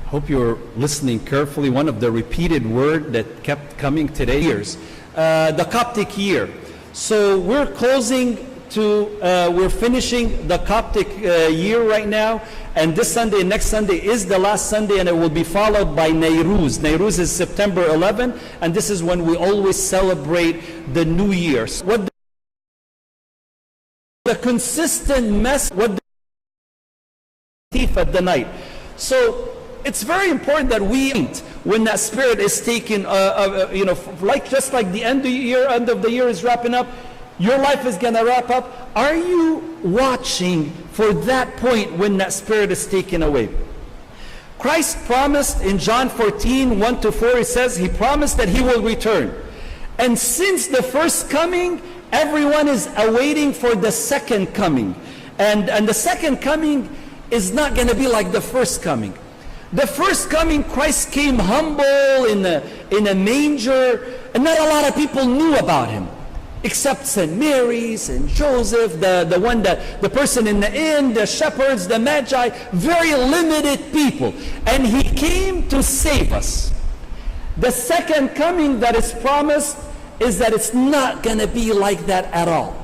Hope you're listening carefully. One of the repeated word that kept coming today, years, the Coptic year. So we're finishing the Coptic year right now, and this Sunday and next Sunday is the last Sunday, and it will be followed by Nayrouz. Nayrouz is September 11, and this is when we always celebrate the New Year. What the consistent mess, what the thief at the night. So it's very important that we eat when that spirit is taken, just like the end of the year is wrapping up. Your life is going to wrap up. Are you watching for that point when that spirit is taken away? Christ promised in John 14, 1-4, he says, he promised that he will return. And since the first coming, everyone is awaiting for the second coming. And the second coming is not going to be like the first coming. The first coming, Christ came humble in a manger, and not a lot of people knew about him, except St. Mary, St. Joseph, the person in the inn, the shepherds, the magi, very limited people. And he came to save us. The second coming that is promised is that it's not going to be like that at all.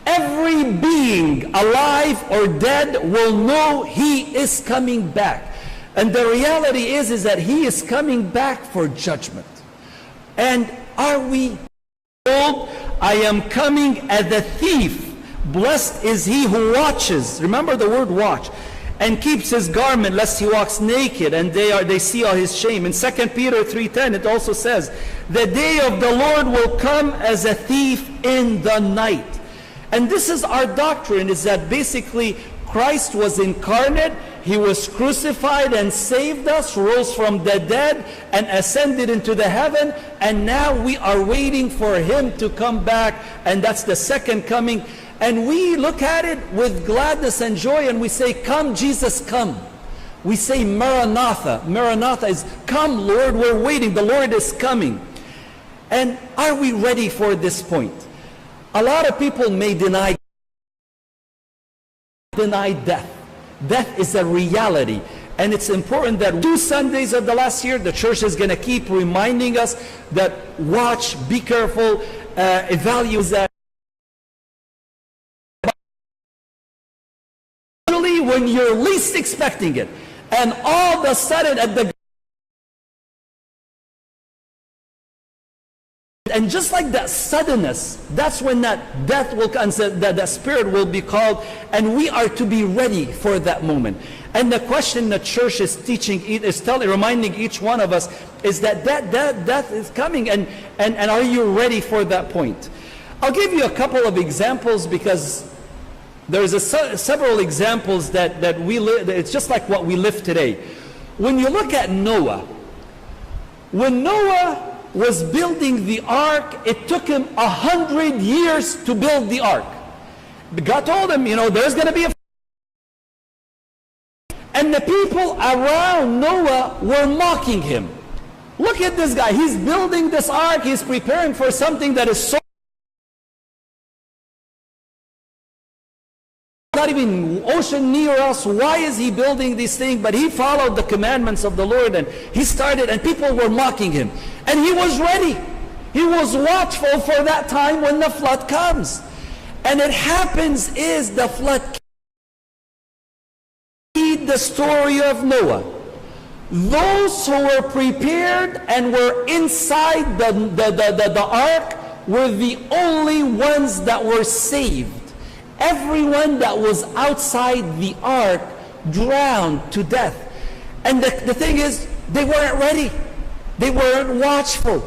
Every being, alive or dead, will know he is coming back. And the reality is that he is coming back for judgment. And are we told, I am coming as a thief. Blessed is he who watches. Remember the word watch. And keeps his garment lest he walks naked, and they see all his shame. In 2 Peter 3:10 it also says, the day of the Lord will come as a thief in the night. And this is our doctrine, is that basically Christ was incarnate, he was crucified and saved us, rose from the dead and ascended into the heaven, and now we are waiting for him to come back, and that's the second coming. And we look at it with gladness and joy, and we say, come Jesus, come. We say Maranatha. Maranatha is, come Lord, we're waiting, the Lord is coming. And are we ready for this point? A lot of people may deny death. Death is a reality, and it's important that 2 Sundays of the last year, the church is going to keep reminding us that watch, be careful, evaluate that. When you're least expecting it, and all of a sudden and just like that suddenness, that's when that death will come, that spirit will be called, and we are to be ready for that moment. And the question the church is teaching, reminding each one of us, is that death is coming, and are you ready for that point? I'll give you a couple of examples, because there's several examples that we live. It's just like what we live today. When you look at Noah, when Noah was building the ark, it took him 100 years to build the ark. God told him, there's going to be a... And the people around Noah were mocking him. Look at this guy. He's building this ark. He's preparing for something that is so... not even ocean near us. Why is he building this thing? But he followed the commandments of the Lord, and he started, and people were mocking him. And he was ready. He was watchful for that time when the flood comes. And it happens is the flood. Read the story of Noah. Those who were prepared and were inside the ark were the only ones that were saved. Everyone that was outside the ark drowned to death. And the thing is, they weren't ready. They weren't watchful.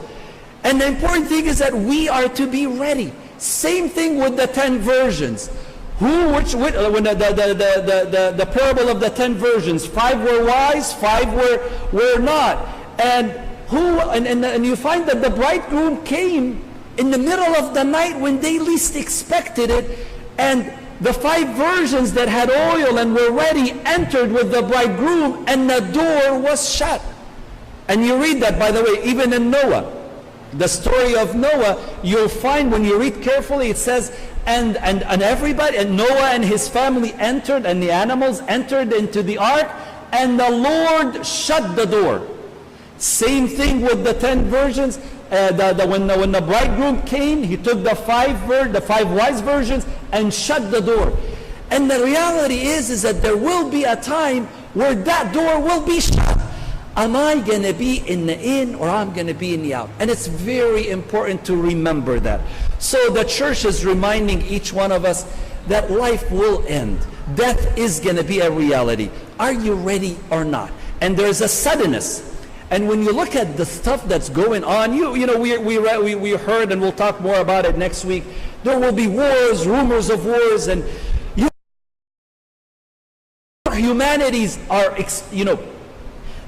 And the important thing is that we are to be ready. Same thing with the 10 virgins. When the parable of the 10 virgins, 5 were wise, 5 were not. And you find that the bridegroom came in the middle of the night when they least expected it. And the 5 virgins that had oil and were ready entered with the bridegroom, and the door was shut. And you read that, by the way, even in Noah. The story of Noah, you'll find when you read carefully, it says, and everybody, and Noah and his family entered, and the animals entered into the ark, and the Lord shut the door. Same thing with the 10 virgins. When the bridegroom came, he took the five wise virgins and shut the door. And the reality is that there will be a time where that door will be shut. Am I going to be in the in, or I'm going to be in the out? And it's very important to remember that. So the church is reminding each one of us that life will end. Death is going to be a reality. Are you ready or not? And there's a suddenness. And when you look at the stuff that's going on, we heard, and we'll talk more about it next week, there will be wars, rumors of wars, and humanities are,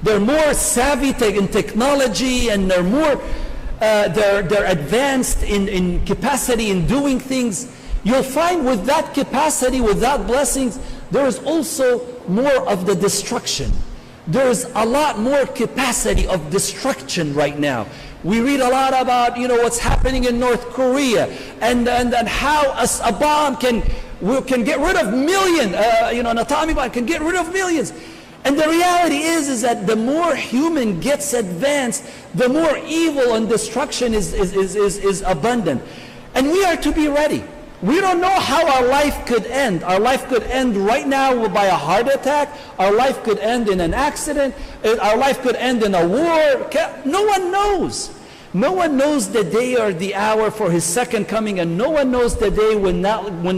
they're more savvy in technology, and they're more, they're advanced in capacity in doing things. You'll find with that capacity, with that blessings, there is also more of the destruction. There's a lot more capacity of destruction right now. We read a lot about, what's happening in North Korea, and how a bomb can get rid of millions, an atomic bomb can get rid of millions. And the reality is that the more human gets advanced, the more evil and destruction is abundant. And we are to be ready. We don't know how our life could end. Our life could end right now by a heart attack. Our life could end in an accident. Our life could end in a war. No one knows. No one knows the day or the hour for His second coming, and no one knows the day when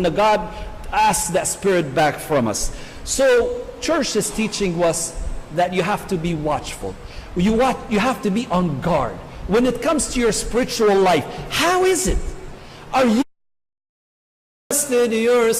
the God asks that spirit back from us. So church is teaching us that you have to be watchful. You have to be on guard. When it comes to your spiritual life, how is it? Are you your